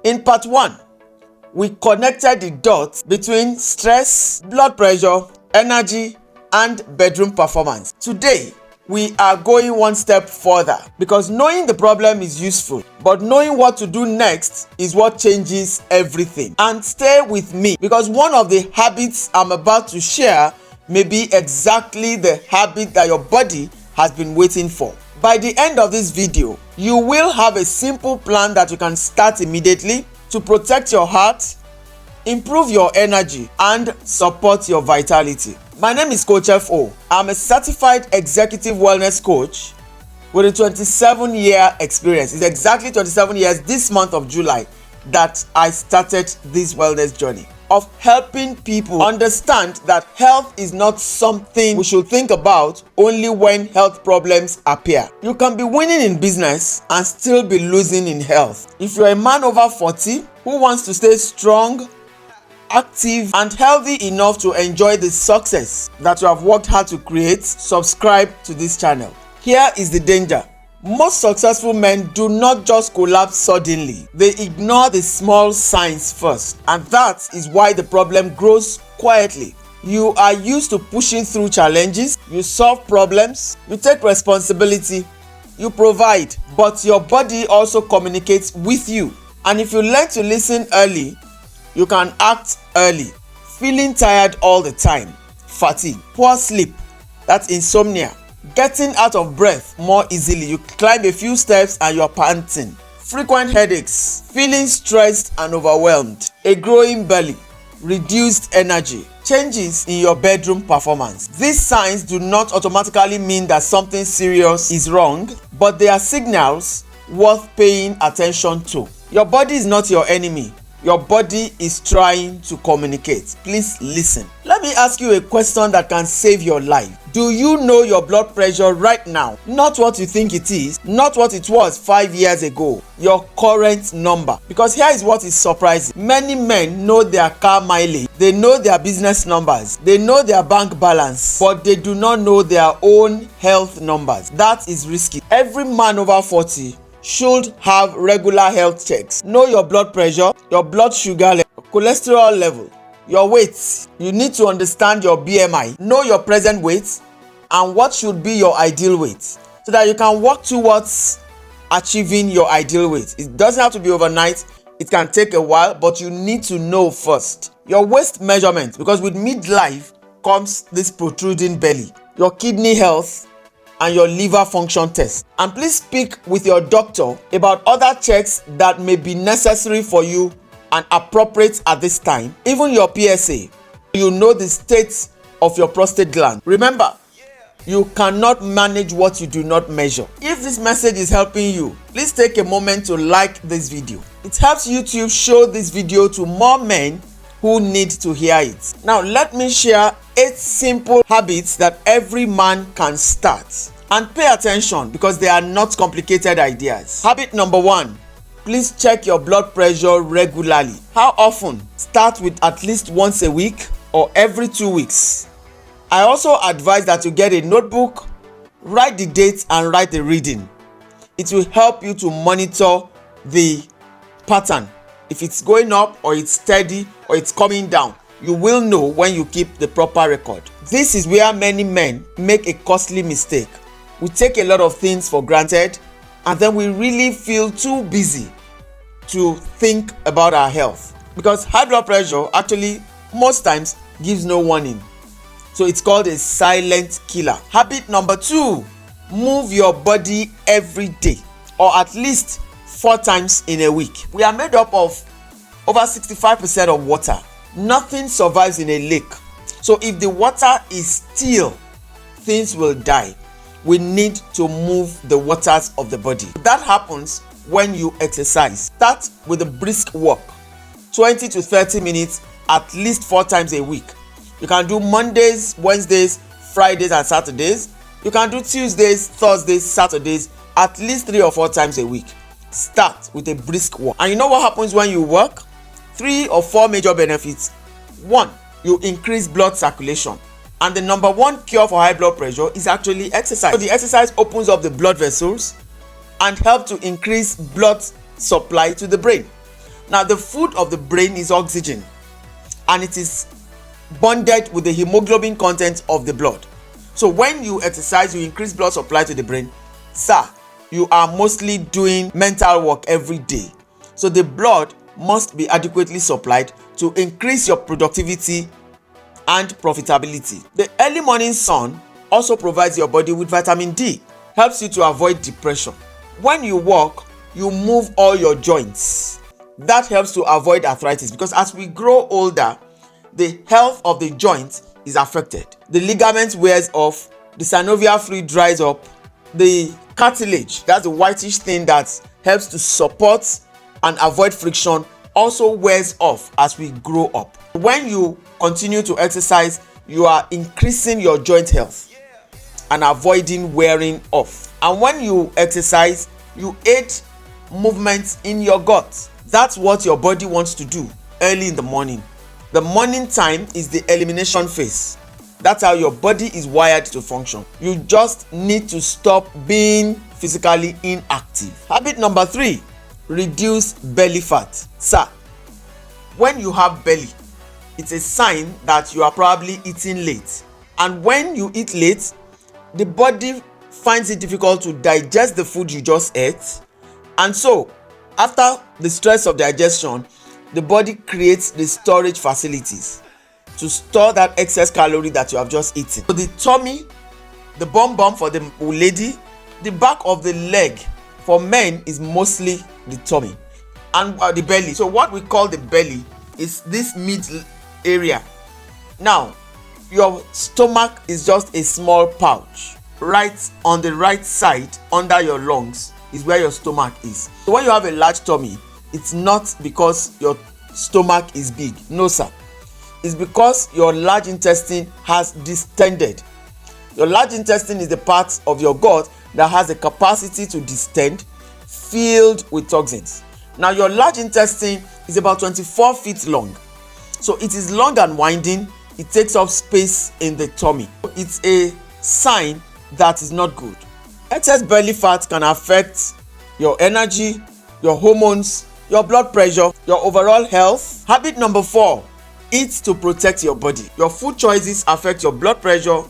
In part 1, we connected the dots between stress, blood pressure, energy, and bedroom performance. Today, we are going one step further because knowing the problem is useful, but knowing what to do next is what changes everything. And stay with me because one of the habits I'm about to share may be exactly the habit that your body has been waiting for. By the end of this video, you will have a simple plan that you can start immediately to protect your heart, improve your energy, and support your vitality. My name is Coach F.O. I'm a certified executive wellness coach with a 27-year experience. It's exactly 27 years this month of July that I started this wellness journey of helping people understand that health is not something we should think about only when health problems appear. You can be winning in business and still be losing in health. If you're a man over 40 who wants to stay strong, active, and healthy enough to enjoy the success that you have worked hard to create, subscribe to this channel. Here is the danger. Most successful men do not just collapse suddenly. They ignore the small signs first, and that is why the problem grows quietly. You are used to pushing through challenges, you solve problems, you take responsibility, you provide, but your body also communicates with you. And if you learn to listen early, you can act early. Feeling tired all the time, fatigue, poor sleep, that's insomnia, getting out of breath more easily, you climb a few steps and you're panting, frequent headaches, feeling stressed and overwhelmed, a growing belly, reduced energy, changes in your bedroom performance. These signs do not automatically mean that something serious is wrong, but they are signals worth paying attention to. Your body is not your enemy. Your body is trying to communicate. Please listen. Let me ask you a question that can save your life. Do you know your blood pressure right now? Not what you think it is, not what it was 5 years ago. Your current number. Because here is what is surprising. Many men know their car mileage, they know their business numbers, they know their bank balance, but they do not know their own health numbers. That is risky. Every man over 40 should have regular health checks. Know your blood pressure, your blood sugar level, cholesterol level, your weight. You need to understand your BMI, know your present weight, and what should be your ideal weight so that you can work towards achieving your ideal weight. It doesn't have to be overnight, it can take a while, but you need to know first. Your waist measurement, because with midlife comes this protruding belly, your kidney health, and your liver function test. And please speak with your doctor about other checks that may be necessary for you and appropriate at this time. Even your PSA. You know the state of your prostate gland. Remember, you cannot manage what you do not measure. If this message is helping you, please take a moment to like this video. It helps YouTube show this video to more men who need to hear it. Now let me share 8 simple habits that every man can start. And pay attention because they are not complicated ideas. Habit number 1. Please check your blood pressure regularly. How often? Start with at least once a week or every 2 weeks. I also advise that you get a notebook, write the date and write the reading. It will help you to monitor the pattern. If it's going up or it's steady or it's coming down, you will know when you keep the proper record. This is where many men make a costly mistake. We take a lot of things for granted and then we really feel too busy to think about our health. Because high blood pressure actually most times gives no warning. So it's called a silent killer. Habit number 2, move your body every day or at least 4 times in a week. We are made up of over 65% of water. Nothing survives in a lake. So if the water is still, things will die. We need to move the waters of the body. That happens when you exercise. Start with a brisk walk, 20 to 30 minutes at least 4 times a week. You can do Mondays, Wednesdays, Fridays, and Saturdays. You can do Tuesdays, Thursdays, Saturdays, at least 3 or 4 times a week. Start with a brisk walk. And you know what happens when you walk? 3 or 4 major benefits. 1, you increase blood circulation. And the number 1 cure for high blood pressure is actually exercise. So the exercise opens up the blood vessels and help to increase blood supply to the brain. Now, the food of the brain is oxygen, and it is bonded with the hemoglobin content of the blood. So when you exercise, you increase blood supply to the brain. Sir, you are mostly doing mental work every day. So the blood must be adequately supplied to increase your productivity and profitability. The early morning sun also provides your body with vitamin D, helps you to avoid depression. When you walk, you move all your joints. That helps to avoid arthritis, because as we grow older, the health of the joint is affected. The ligament wears off, the synovial fluid dries up, the cartilage, that's the whitish thing that helps to support and avoid friction, also wears off as we grow up. When you continue to exercise, you are increasing your joint health and avoiding wearing off. And when you exercise, you aid movement in your gut. That's what your body wants to do early in the morning. The morning time is the elimination phase. That's how your body is wired to function. You just need to stop being physically inactive. Habit number 3, reduce belly fat. Sir, when you have belly, it's a sign that you are probably eating late. And when you eat late, the body finds it difficult to digest the food you just ate. And so, after the stress of digestion, the body creates the storage facilities to store that excess calorie that you have just eaten. So the tummy, the bum for the lady, the back of the leg for men is mostly the tummy and the belly. So what we call the belly is this mid area. Now, your stomach is just a small pouch. Right on the right side under your lungs is where your stomach is. So when you have a large tummy, it's not because your stomach is big. No, sir. It's because your large intestine has distended. Your large intestine is the part of your gut that has the capacity to distend, filled with toxins. Now, your large intestine is about 24 feet long. So it is long and winding. It takes up space in the tummy. It's a sign that is not good. Excess belly fat can affect your energy, your hormones, your blood pressure, your overall health. Habit number 4, eat to protect your body. Your food choices affect your blood pressure.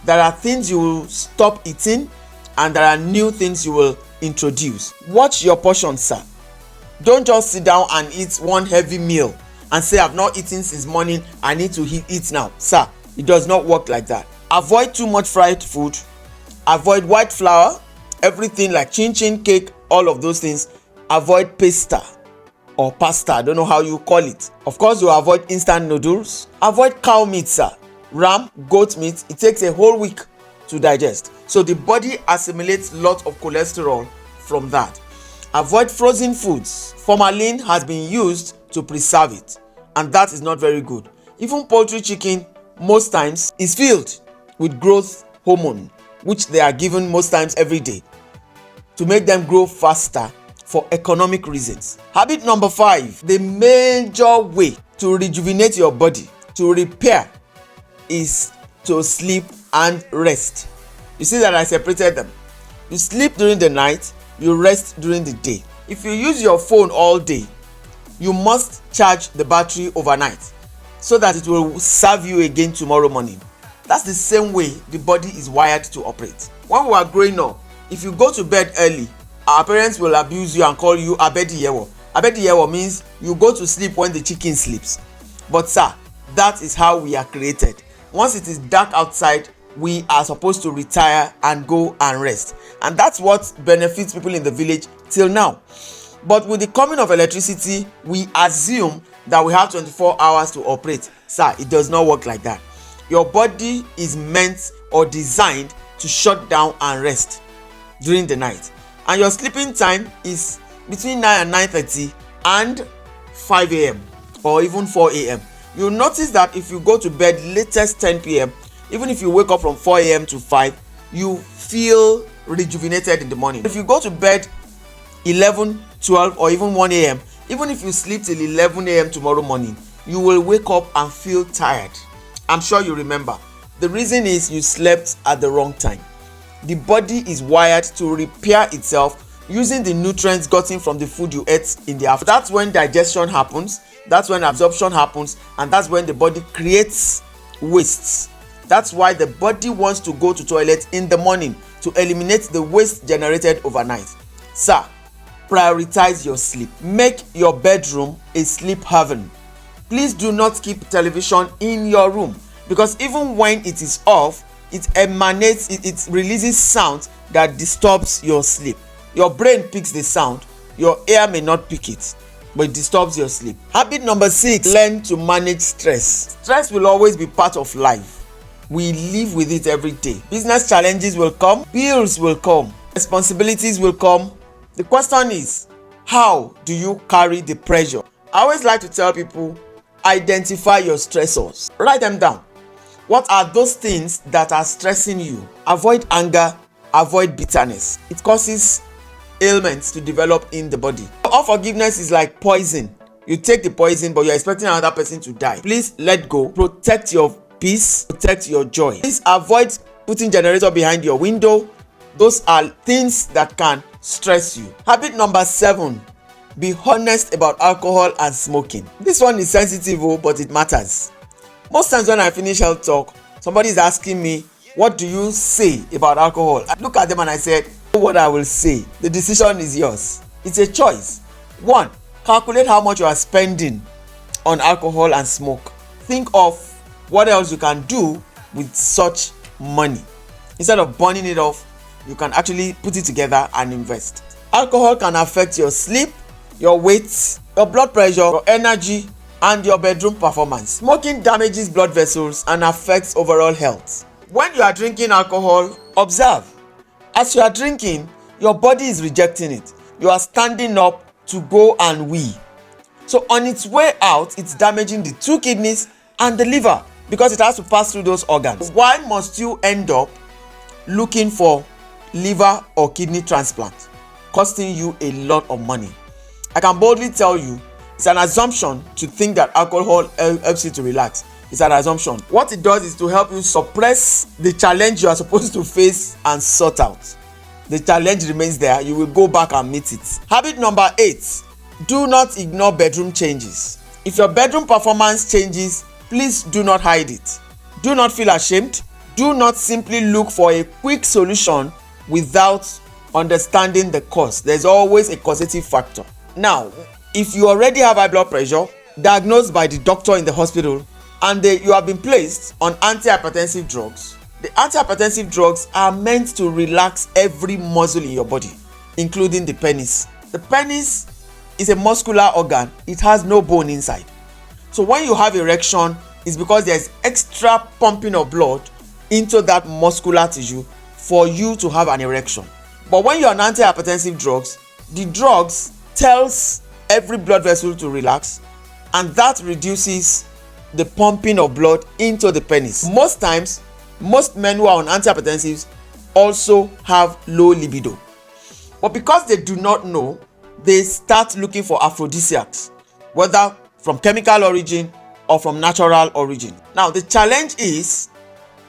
There are things you will stop eating and there are new things you will introduce. Watch your portion, sir. Don't just sit down and eat one heavy meal and say, I've not eaten since morning, I need to eat now. Sir, it does not work like that. Avoid too much fried food. Avoid white flour, everything like chin, cake, all of those things. Avoid pasta or pasta, I don't know how you call it. Of course, you avoid instant noodles. Avoid cow meat, sir. Ram, goat meat, it takes a whole week to digest. So the body assimilates lots of cholesterol from that. Avoid frozen foods. Formalin has been used to preserve it, and that is not very good. Even poultry chicken most times is filled with growth hormone, which they are given most times every day to make them grow faster for economic reasons. Habit number 5, the major way to rejuvenate your body, to repair, is to sleep and rest. You see that I separated them. You sleep during the night, you rest during the day. If you use your phone all day, you must charge the battery overnight so that it will serve you again tomorrow morning. That's the same way the body is wired to operate. When we are growing up, if you go to bed early, our parents will abuse you and call you abediyewo. Abediyewo means you go to sleep when the chicken sleeps. But sir, that is how we are created. Once it is dark outside, we are supposed to retire and go and rest. And that's what benefits people in the village till now. But with the coming of electricity, we assume that we have 24 hours to operate. Sir, it does not work like that. Your body is meant or designed to shut down and rest during the night. And your sleeping time is between 9 and 9:30 and 5 a.m. or even 4 a.m. You'll notice that if you go to bed latest 10 p.m., even if you wake up from 4 a.m. to 5, you feel rejuvenated in the morning. If you go to bed 11, 12 or even 1 a.m., even if you sleep till 11 a.m. tomorrow morning, you will wake up and feel tired. I'm sure you remember. The reason is you slept at the wrong time. The body is wired to repair itself using the nutrients gotten from the food you ate in the afternoon. That's when digestion happens, that's when absorption happens, and that's when the body creates wastes. That's why the body wants to go to toilet in the morning to eliminate the waste generated overnight. Sir, prioritize your sleep. Make your bedroom a sleep haven. Please do not keep television in your room, because even when it is off, it emanates, it releases sound that disturbs your sleep. Your brain picks the sound, your ear may not pick it, but it disturbs your sleep. Habit number 6, learn to manage stress. Stress will always be part of life. We live with it every day. Business challenges will come, bills will come, responsibilities will come. The question is, how do you carry the pressure? I always like to tell people, identify your stressors. Write them down. What are those things that are stressing you? Avoid anger, avoid bitterness. It causes ailments to develop in the body. Unforgiveness is like poison. You take the poison, but you're expecting another person to die. Please let go. Protect your peace, protect your joy. Please avoid putting generator behind your window. Those are things that can stress you. Habit number 7, be honest about alcohol and smoking. This one is sensitive, but it matters. Most times when I finish health talk, somebody is asking me, what do you say about alcohol? I look at them and I said, what I will say. The decision is yours. It's a choice. 1, calculate how much you are spending on alcohol and smoke. Think of what else you can do with such money. Instead of burning it off, you can actually put it together and invest. Alcohol can affect your sleep, your weight, your blood pressure, your energy, and your bedroom performance. Smoking damages blood vessels and affects overall health. When you are drinking alcohol, observe. As you are drinking, your body is rejecting it. You are standing up to go and wee. So on its way out, it's damaging the 2 kidneys and the liver, because it has to pass through those organs. Why must you end up looking for liver or kidney transplant, costing you a lot of money? I can boldly tell you, it's an assumption to think that alcohol helps you to relax. It's an assumption. What it does is to help you suppress the challenge you are supposed to face and sort out. The challenge remains there. You will go back and meet it. Habit number 8, do not ignore bedroom changes. If your bedroom performance changes, please do not hide it. Do not feel ashamed. Do not simply look for a quick solution without understanding the cause. There's always a causative factor. Now, if you already have high blood pressure, diagnosed by the doctor in the hospital, and you have been placed on antihypertensive drugs, the antihypertensive drugs are meant to relax every muscle in your body, including the penis. The penis is a muscular organ. It has no bone inside. So when you have erection, it's because there's extra pumping of blood into that muscular tissue for you to have an erection. But when you're on antihypertensive drugs, the drugs tells every blood vessel to relax, and that reduces the pumping of blood into the penis. Most times, most men who are on antihypertensives also have low libido. But because they do not know, they start looking for aphrodisiacs, whether from chemical origin or from natural origin. Now, the challenge is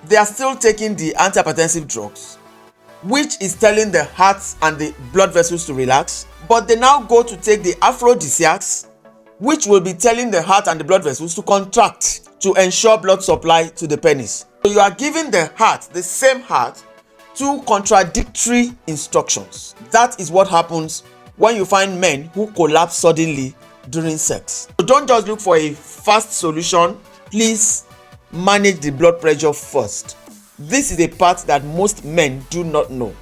they are still taking the antihypertensive drugs, which is telling the heart and the blood vessels to relax, but they now go to take the aphrodisiacs, which will be telling the heart and the blood vessels to contract to ensure blood supply to the penis. So you are giving the heart, the same heart, 2 contradictory instructions. That is what happens when you find men who collapse suddenly during sex. So don't just look for a fast solution. Please manage the blood pressure first. This is a part that most men do not know.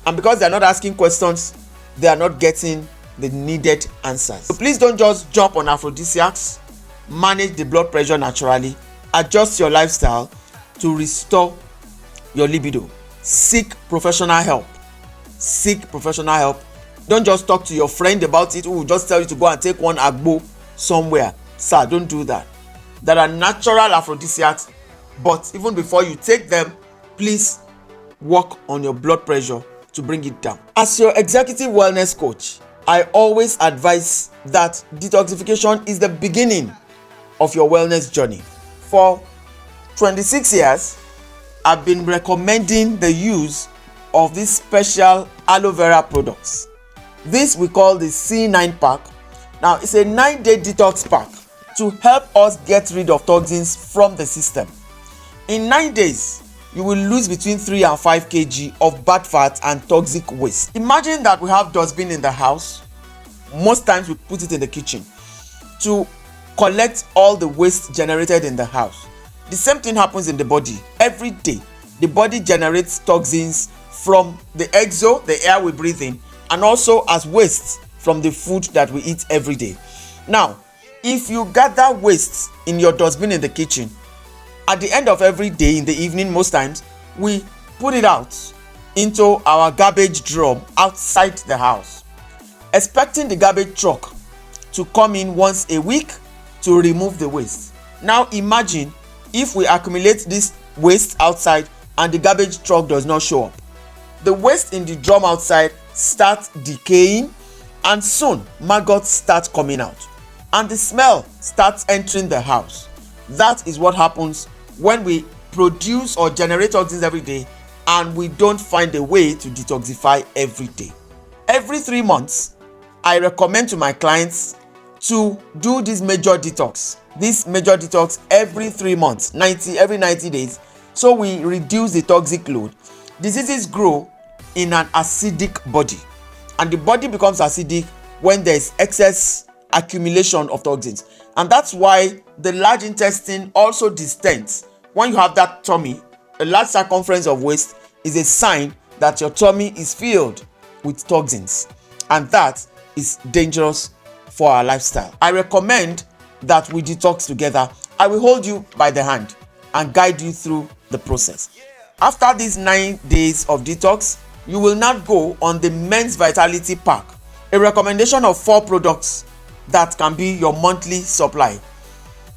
And because they are not asking questions, they are not getting the needed answers. So please don't just jump on aphrodisiacs. Manage the blood pressure naturally. Adjust your lifestyle to restore your libido. Seek professional help. Seek professional help. Don't just talk to your friend about it who will just tell you to go and take one agbo somewhere. Sir, don't do that. There are natural aphrodisiacs, but even before you take them, please work on your blood pressure to bring it down. As your executive wellness coach, I always advise that detoxification is the beginning of your wellness journey. For 26 years, I've been recommending the use of these special aloe vera products. This we call the C9 pack. Now it's a 9-day detox pack to help us get rid of toxins from the system. In 9 days, you will lose between 3 and 5 kg of bad fat and toxic waste. Imagine that we have dustbin in the house. Most times we put it in the kitchen to collect all the waste generated in the house. The same thing happens in the body. Every day, the body generates toxins from the exo, the air we breathe in, and also as waste from the food that we eat every day. Now, if you gather waste in your dustbin in the kitchen, at the end of every day in the evening, most times, we put it out into our garbage drum outside the house, expecting the garbage truck to come in once a week to remove the waste. Now imagine if we accumulate this waste outside and the garbage truck does not show up. The waste in the drum outside starts decaying, and soon maggots start coming out and the smell starts entering the house. That is what happens when we produce or generate toxins every day and we don't find a way to detoxify every day. Every 3 months, I recommend to my clients to do this major detox. This major detox every 3 months, every 90 days, so we reduce the toxic load. Diseases grow in an acidic body, and the body becomes acidic when there is excess accumulation of toxins, and that's why the large intestine also distends. When you have that tummy, a large circumference of waste is a sign that your tummy is filled with toxins, and that is dangerous for our lifestyle. I recommend that we detox together. I will hold you by the hand and guide you through the process. After these 9 days of detox, you will now go on the Men's Vitality Pack, a recommendation of 4 products that can be your monthly supply.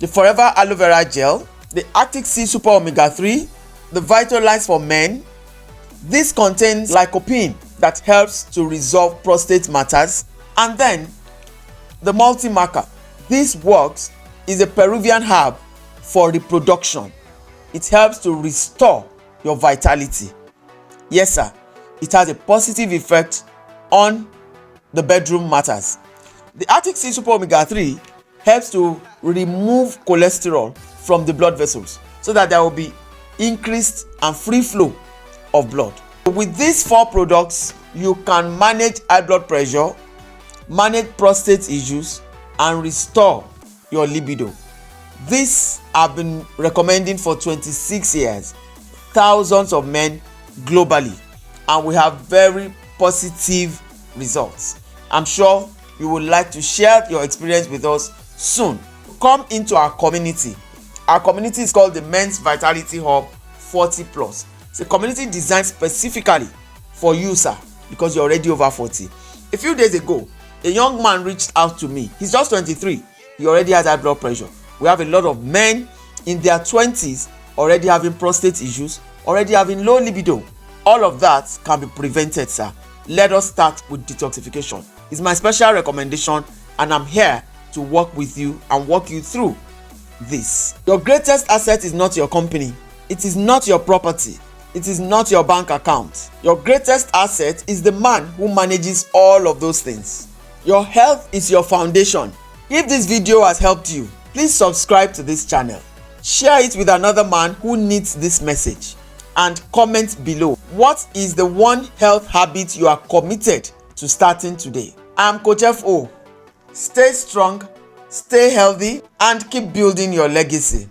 The Forever Aloe Vera Gel, the Arctic Sea Super Omega 3, the Vitalize for Men. This contains lycopene that helps to resolve prostate matters, and then the multi-marker. This works is a Peruvian herb for reproduction. It helps to restore your vitality. Yes, sir, it has a positive effect on the bedroom matters. The Arctic Sea Super Omega 3 helps to remove cholesterol from the blood vessels so that there will be increased and free flow of blood. With these 4 products, you can manage high blood pressure, manage prostate issues, and restore your libido. This I've been recommending for 26 years, thousands of men globally, and we have very positive results. I'm sure you would like to share your experience with us soon. Come into our community. Our community is called the Men's Vitality Hub 40+. It's a community designed specifically for you, sir, because you're already over 40. A few days ago, a young man reached out to me. He's just 23. He already has high blood pressure. We have a lot of men in their 20s already having prostate issues, already having low libido. All of that can be prevented, sir. Let us start with detoxification. It's my special recommendation, and I'm here to work with you and walk you through this. Your greatest asset is not your company. It is not your property. It is not your bank account. Your greatest asset is the man who manages all of those things. Your health is your foundation. If this video has helped you, please subscribe to this channel. Share it with another man who needs this message, and comment below. What is the one health habit you are committed to starting today? I'm Coach F.O. Stay strong, stay healthy, and keep building your legacy.